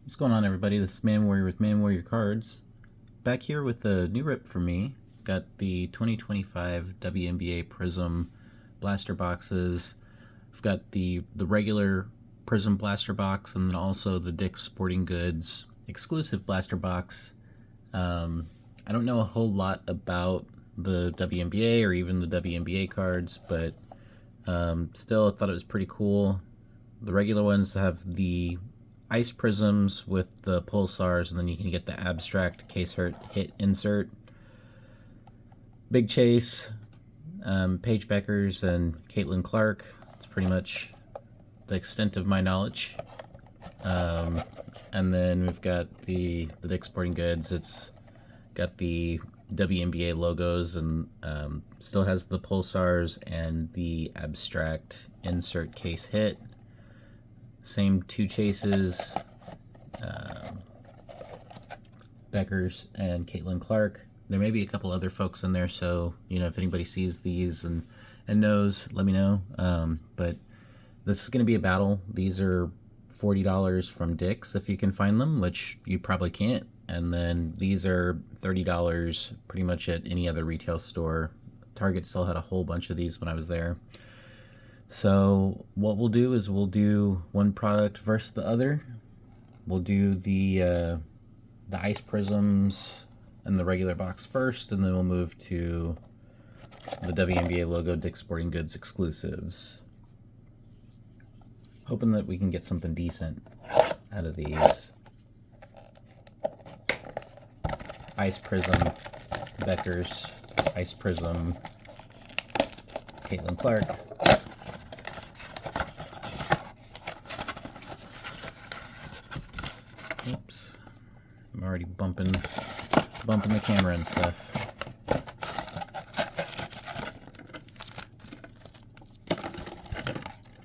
What's going on, everybody? This is Man Warrior with Man Warrior Cards. Back here with a new rip for me. Got the 2025 WNBA Prizm blaster boxes. I've got the regular Prizm blaster box and then also the Dick's Sporting Goods exclusive blaster box. I don't know a whole lot about the WNBA or even the WNBA cards, but still I thought it was pretty cool. The regular ones have the ice prisms with the pulsars, and then you can get the abstract case hit insert. Big Chase, Paige Beckers, and Caitlin Clark. It's pretty much the extent of my knowledge. And then we've got the Dick's Sporting Goods. It's got the WNBA logos and still has the pulsars and the abstract insert case hit. Same two chases, Beckers and Caitlin Clark. There may be a couple other folks in there, so if anybody sees these and knows, let me know. But this is going to be a battle. These are $40 from Dick's if you can find them, which you probably can't. And then these are $30 pretty much at any other retail store. Target still had a whole bunch of these when I was there. So what we'll do is we'll do one product versus the other. We'll do the ice prisms and the regular box first, and then we'll move to the WNBA logo Dick's Sporting Goods exclusives. Hoping that we can get something decent out of these. Ice prism, Beckers, ice prism, Caitlin Clark. Oops, I'm already bumping the camera and stuff.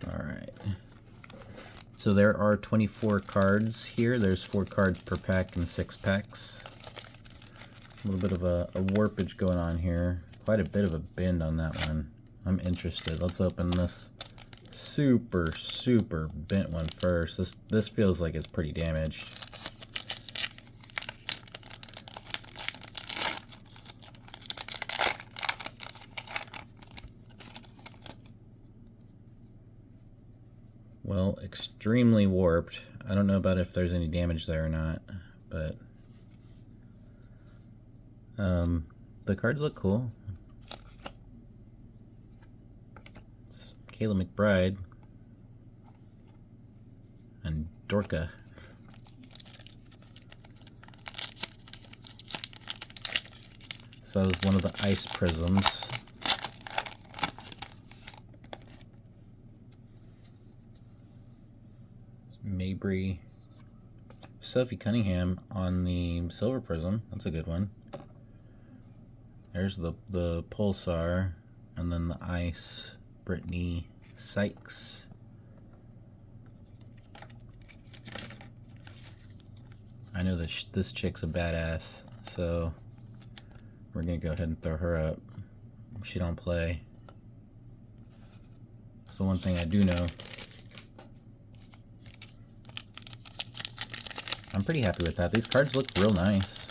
Alright. So there are 24 cards here. There's 4 cards per pack in 6 packs. A little bit of a warpage going on here. Quite a bit of a bend on that one. I'm interested. Let's open this super bent one first. This feels like it's pretty damaged. Well, extremely warped. I don't know about if there's any damage there or not, but the cards look cool. It's Kayla McBride and Dorka. So that was one of the ice prisms. Mabry, Sophie Cunningham on the silver prism. That's a good one. There's the pulsar, and then the ice, Brittany Sykes. I know this chick's a badass, so we're gonna go ahead and throw her up. She don't play. So one thing I do know, I'm pretty happy with that. These cards look real nice.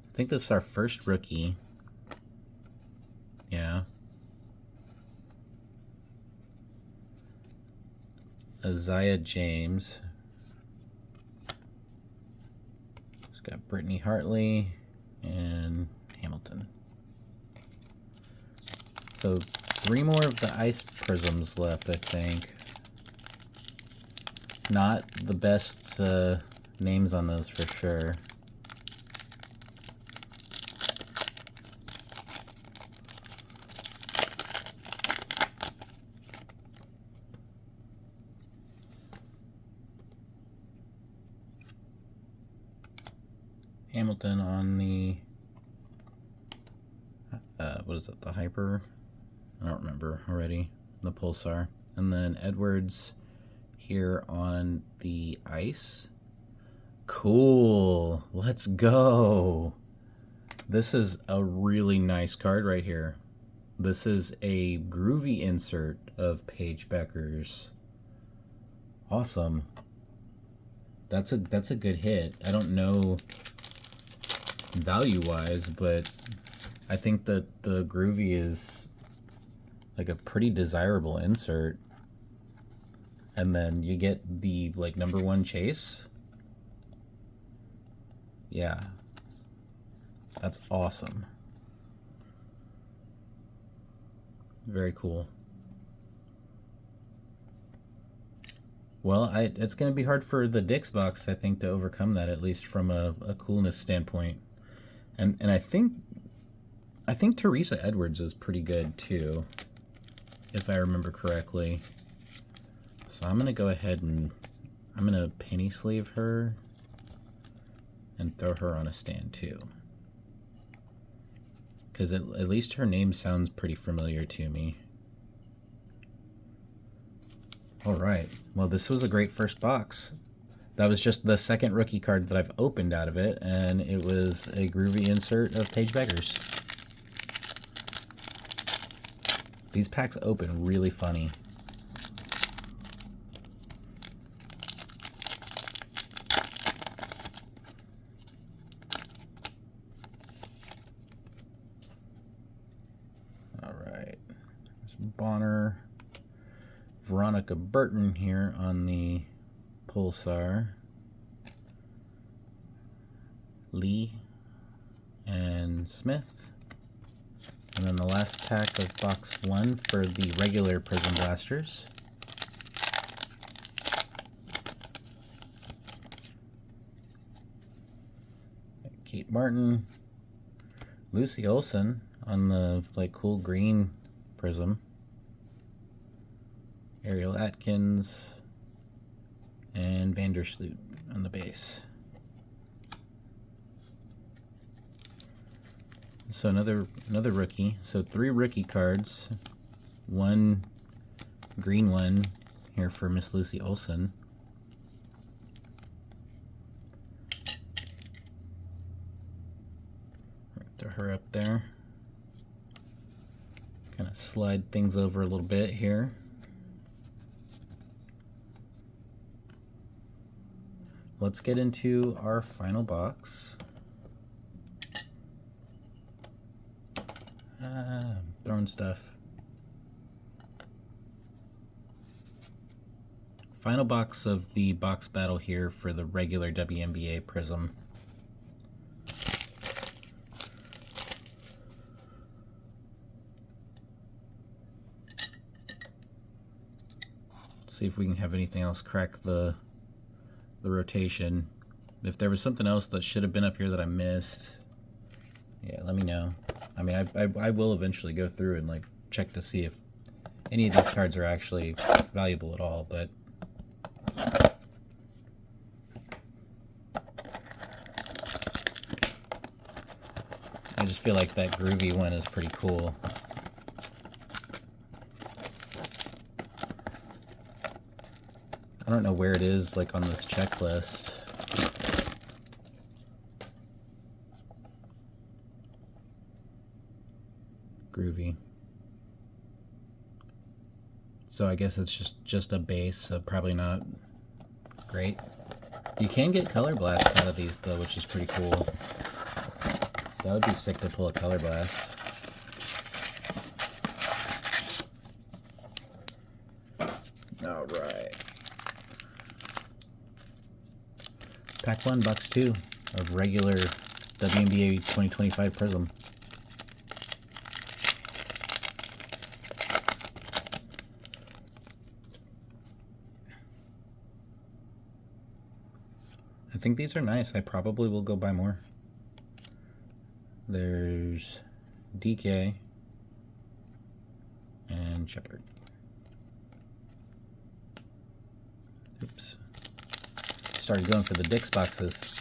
I think this is our first rookie. Yeah. Isaiah James. It's got Brittany Hartley and Hamilton. So 3 more of the ice prisms left, I think. Not the best names on those for sure. Hamilton on the what is it, the Hyper? I don't remember already. The Pulsar. And then Edwards here on the ice. Cool. Let's go. This is a really nice card right here. This is a groovy insert of Paige Becker's. Awesome. That's a good hit. I don't know value-wise, but I think that the groovy is like a pretty desirable insert. And then you get the like #1 chase. Yeah. That's awesome. Very cool. Well, it's going to be hard for the Dix box, I think, to overcome that, at least from a coolness standpoint. And I think Teresa Edwards is pretty good too, if I remember correctly. So I'm going to go ahead and I'm going to penny sleeve her and throw her on a stand too. Because at least her name sounds pretty familiar to me. Alright, well this was a great first box. That was just the second rookie card that I've opened out of it, and it was a groovy insert of Paige Becker's. These packs open really funny. Alright, there's Bonner, Veronica Burton here on the Pulsar, Lee and Smith, and then the last pack of box 1 for the regular Prizm blasters. Kate Martin, Lucy Olson on the like cool green Prizm, Ariel Atkins, and Vandersloot on the base. So another rookie. So 3 rookie cards, 1 green one here for Miss Lucy Olson. Throw her up there. Kind of slide things over a little bit here. Let's get into our final box. I'm throwing stuff. Final box of the box battle here for the regular WNBA Prizm. See if we can have anything else crack the rotation. If there was something else that should have been up here that I missed, yeah, let me know. I mean, I will eventually go through and like check to see if any of these cards are actually valuable at all, but I just feel like that groovy one is pretty cool. I don't know where it is like on this checklist. Groovy. So I guess it's just a base, so probably not great. You can get color blasts out of these though, which is pretty cool. That would be sick to pull a color blast. Alright. Pack 1, box 2 of regular WNBA 2025 Prizm. I think these are nice. I probably will go buy more. There's DK and Shepard. Oops. Started going for the Dix boxes.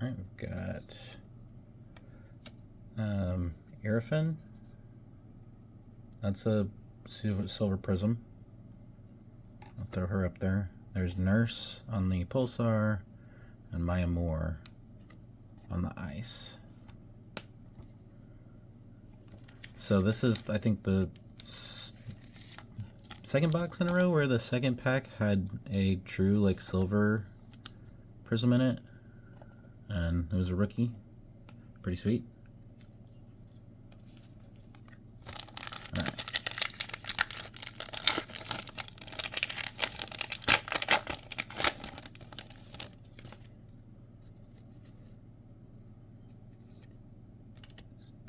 Alright, we've got Arafin. That's a silver Prizm. I'll throw her up there. There's Nurse on the Pulsar and Maya Moore. on the ice. So this is, I think, the second box in a row where the second pack had a true like silver prism in it, and it was a rookie. Pretty sweet. All right.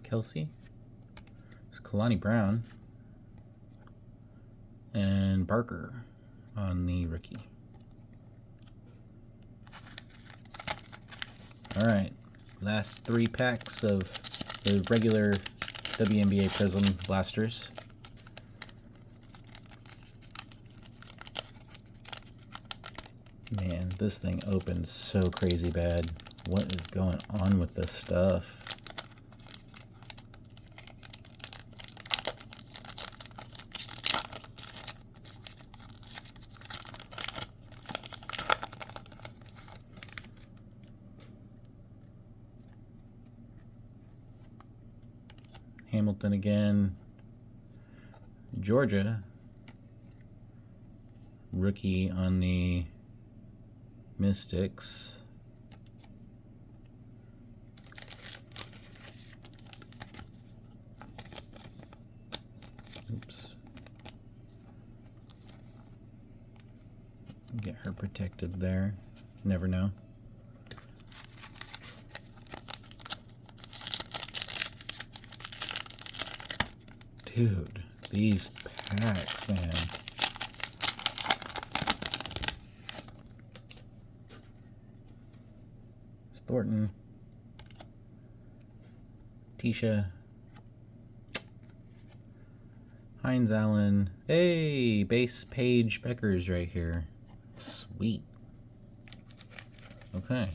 Kelsey. Kalani Brown and Barker on the rookie. Alright, last 3 packs of the regular WNBA Prizm blasters. Man, this thing opened so crazy bad. What is going on with this stuff? Hamilton again. Georgia. Rookie on the Mystics. Oops. Get her protected there. Never know. Dude, these packs, man. It's Thornton. Tisha. Hines Allen. Hey, base Paige Beckers right here. Sweet. Okay.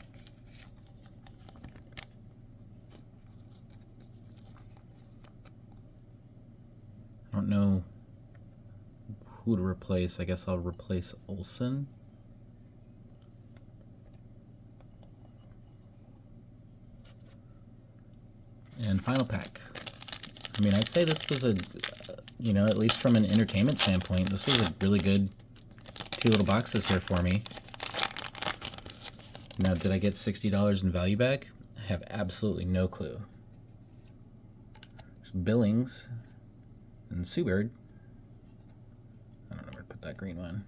I don't know who to replace. I guess I'll replace Olsen. And final pack. I mean, I'd say this was a, you know, at least from an entertainment standpoint, this was a really good 2 little boxes here for me. Now, did I get $60 in value back? I have absolutely no clue. There's Billings and Subird. I don't know where to put that green one.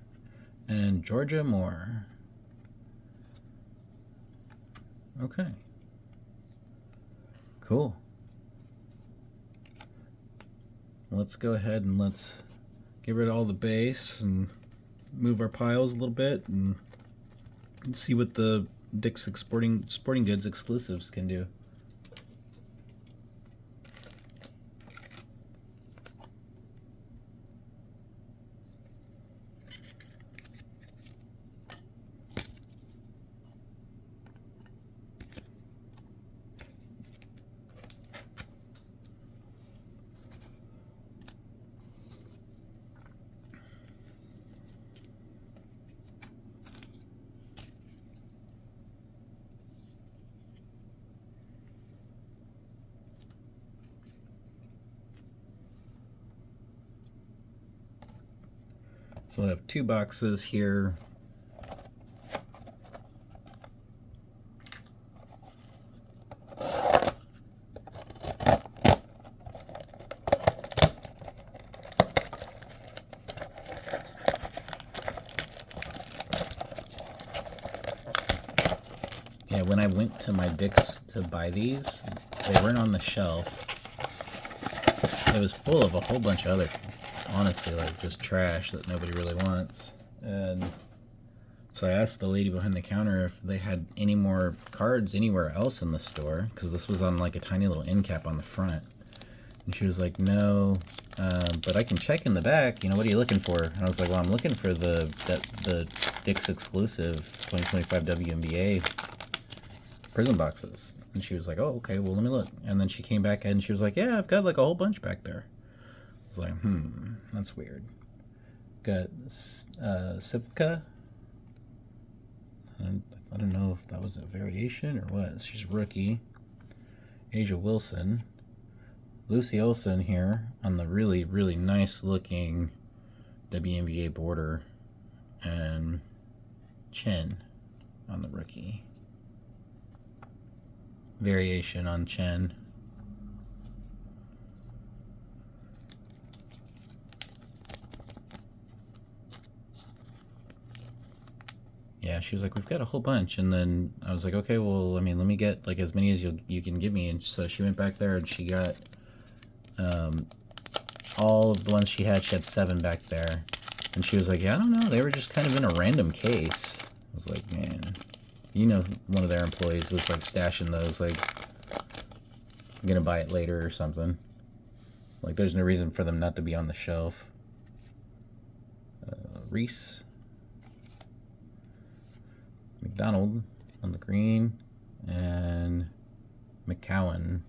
And Georgia Moore. Okay. Cool. Let's go ahead and let's get rid of all the base and move our piles a little bit and see what the Dick's Sporting Goods exclusives can do. So I have 2 boxes here. Yeah, when I went to my Dick's to buy these, they weren't on the shelf. It was full of a whole bunch of other, honestly, like just trash that nobody really wants. And so I asked the lady behind the counter if they had any more cards anywhere else in the store, because this was on like a tiny little end cap on the front. And she was like, no, but I can check in the back. You know, what are you looking for? And I was like, well, I'm looking for the Dick's exclusive 2025 WNBA Prizm boxes. And she was like, oh, okay, well, let me look. And then she came back and she was like, yeah, I've got like a whole bunch back there. I was like, that's weird. Got Sivka. I I don't know if that was a variation or what. She's rookie. Asia Wilson. Lucy Olsen here on the really, really nice looking WNBA border. And Chen on the rookie. Variation on Chen. Yeah, she was like, we've got a whole bunch. And then I was like, okay, well, I mean, let me get like as many as you can give me. And so she went back there and she got all of the ones she had 7 back there. And she was like, yeah, I don't know. They were just kind of in a random case. I was like, man, you know, one of their employees was like stashing those, like, I'm gonna buy it later or something. Like, there's no reason for them not to be on the shelf. Reese. McDonald on the green. And McCowan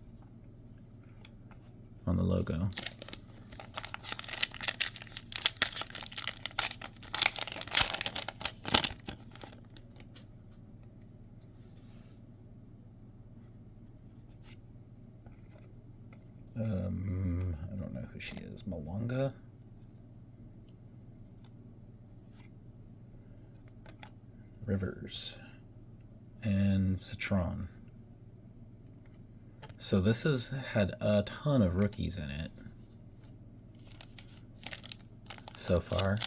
on the logo. I don't know who she is. Malonga. Rivers. And Citron. So this has had a ton of rookies in it so far.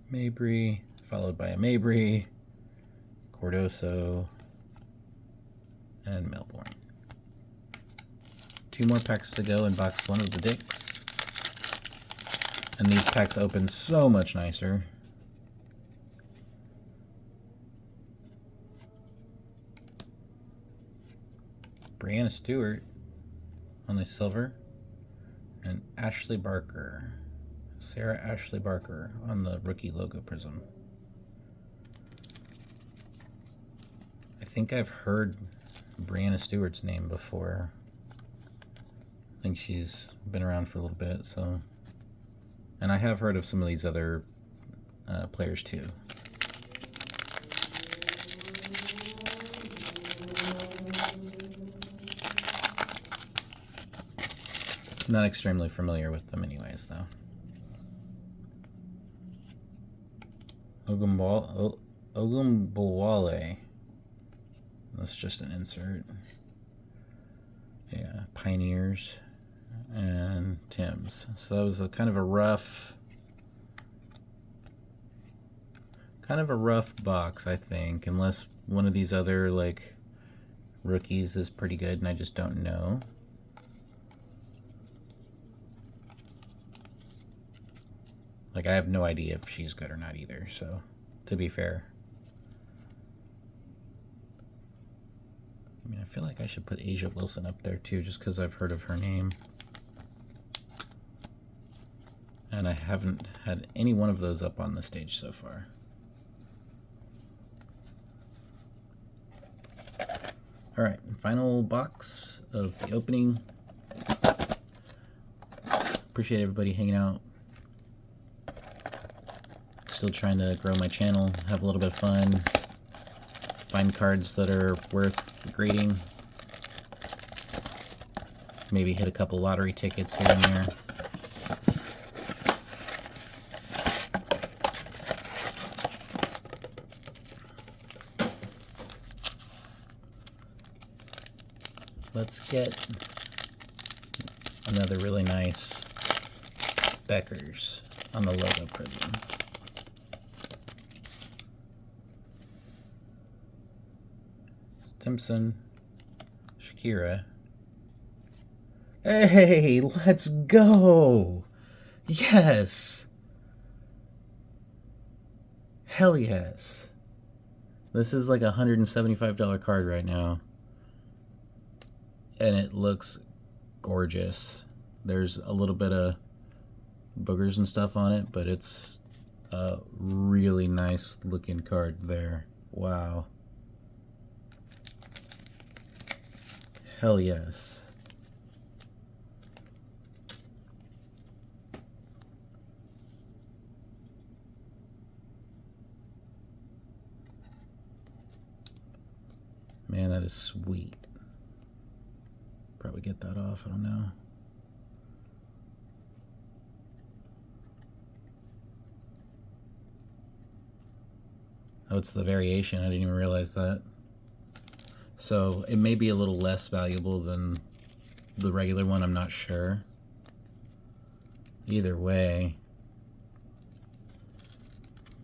Mabry, followed by a Mabry, Cordoso, and Melbourne. 2 more packs to go in box 1 of the Dicks. And these packs open so much nicer. Brianna Stewart on the silver. And Ashley Barker. Sarah Ashley Barker on the rookie logo Prizm. I think I've heard Brianna Stewart's name before. I think she's been around for a little bit, so. And I have heard of some of these other players too. Not extremely familiar with them anyways, though. Ogumbowale. That's just an insert. Yeah, Pioneers and Tim's. So that was a kind of a rough box, I think, unless one of these other like rookies is pretty good and I just don't know. Like, I have no idea if she's good or not either, so, to be fair. I mean, I feel like I should put Asia Wilson up there, too, just because I've heard of her name. And I haven't had any one of those up on the stage so far. Alright, final box of the opening. Appreciate everybody hanging out. Still trying to grow my channel, have a little bit of fun, find cards that are worth grading, maybe hit a couple lottery tickets here and there. Let's get another really nice Beckers on the logo Prizm. Simpson, Shakira. Hey, let's go! Yes! Hell yes! This is like a $175 card right now. And it looks gorgeous. There's a little bit of boogers and stuff on it, but it's a really nice looking card there. Wow. Hell yes. is sweet. Probably get that off, I don't know. Oh, it's the variation. I didn't even realize that. So it may be a little less valuable than the regular one, I'm not sure. Either way,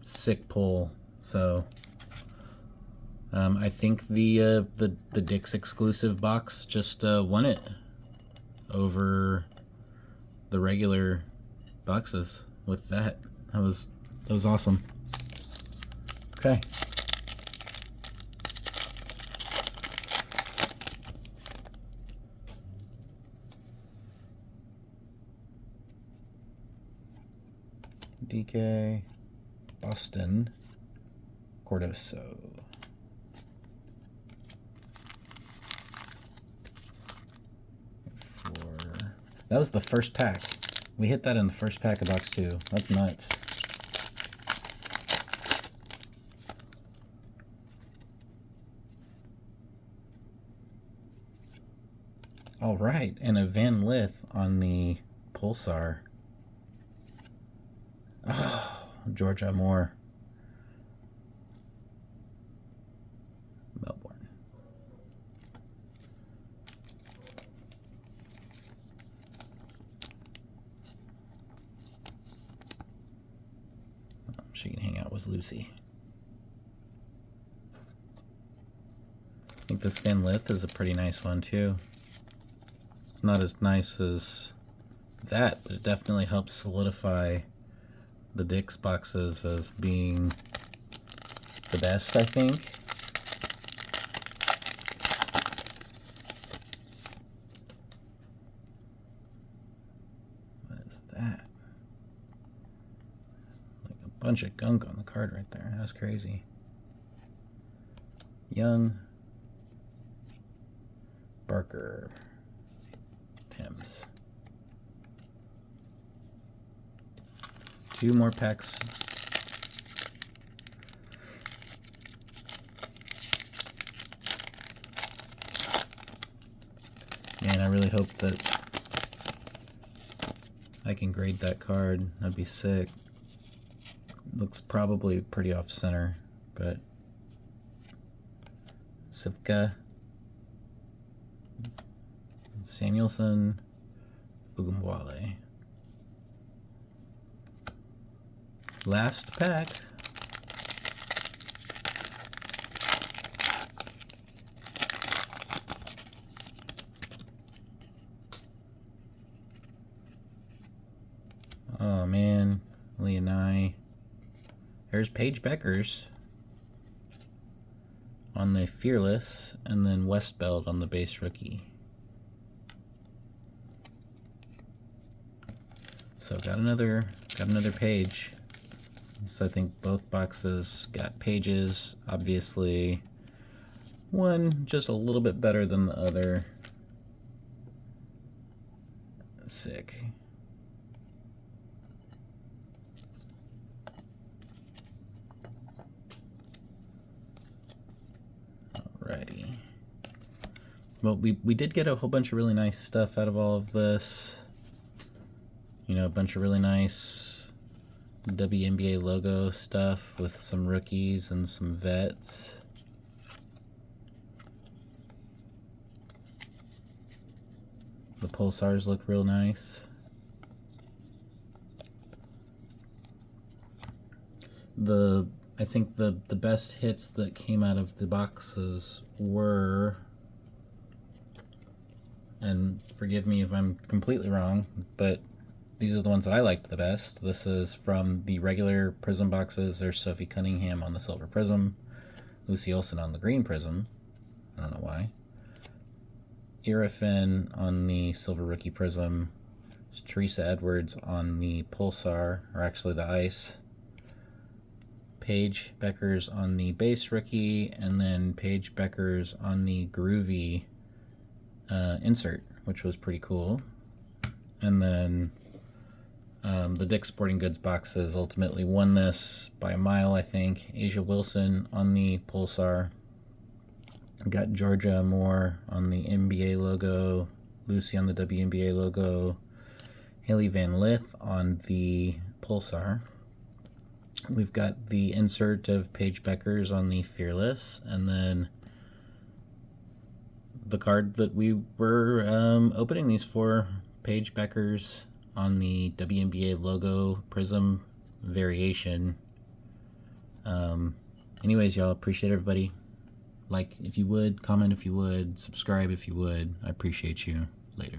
sick pull. So I think the Dick's exclusive box just won it over the regular boxes with that. That was awesome. Okay. DK Boston Cordoso. That was the first pack. We hit that in the first pack of box 2. That's nuts. All right, and a Van Lith on the Pulsar. Oh, Georgia Moore. Melbourne. Oh, she can hang out with Lucy. I think this Van Lith is a pretty nice one too. It's not as nice as that, but it definitely helps solidify the Dick's boxes as being the best, I think. What is that? Like a bunch of gunk on the card right there. That's crazy. Young, Barker, Timms. 2 more packs. Man, I really hope that I can grade that card. That'd be sick. Looks probably pretty off center, but Sivka, Samuelson, Ugumwale. Last pack. Oh man, Leonai. There's Paige Beckers on the Fearless, and then Westbeld on the base rookie. So got another page. So I think both boxes got pages. Obviously, one just a little bit better than the other. Sick. Alrighty. Well, we did get a whole bunch of really nice stuff out of all of this. You know, a bunch of really nice WNBA logo stuff with some rookies and some vets. The Pulsars look real nice. I think the best hits that came out of the boxes were, and forgive me if I'm completely wrong, but these are the ones that I liked the best. This is from the regular Prizm boxes. There's Sophie Cunningham on the silver Prizm, Lucy Olsen on the green Prizm. I don't know why. Irafin on the silver rookie Prizm. There's Teresa Edwards on the Pulsar, or actually the Ice. Paige Beckers on the base rookie, and then Paige Beckers on the Groovy insert, which was pretty cool. And then the Dick's Sporting Goods boxes ultimately won this by a mile, I think. Asia Wilson on the Pulsar. Got Georgia Moore on the NBA logo, Lucy on the WNBA logo, Haley Van Lith on the Pulsar. We've got the insert of Paige Beckers on the Fearless, and then the card that we were opening these for, Paige Beckers on the WNBA logo Prizm variation. Anyways, y'all, appreciate everybody. Like if you would, comment if you would, subscribe if you would. I appreciate you. Later.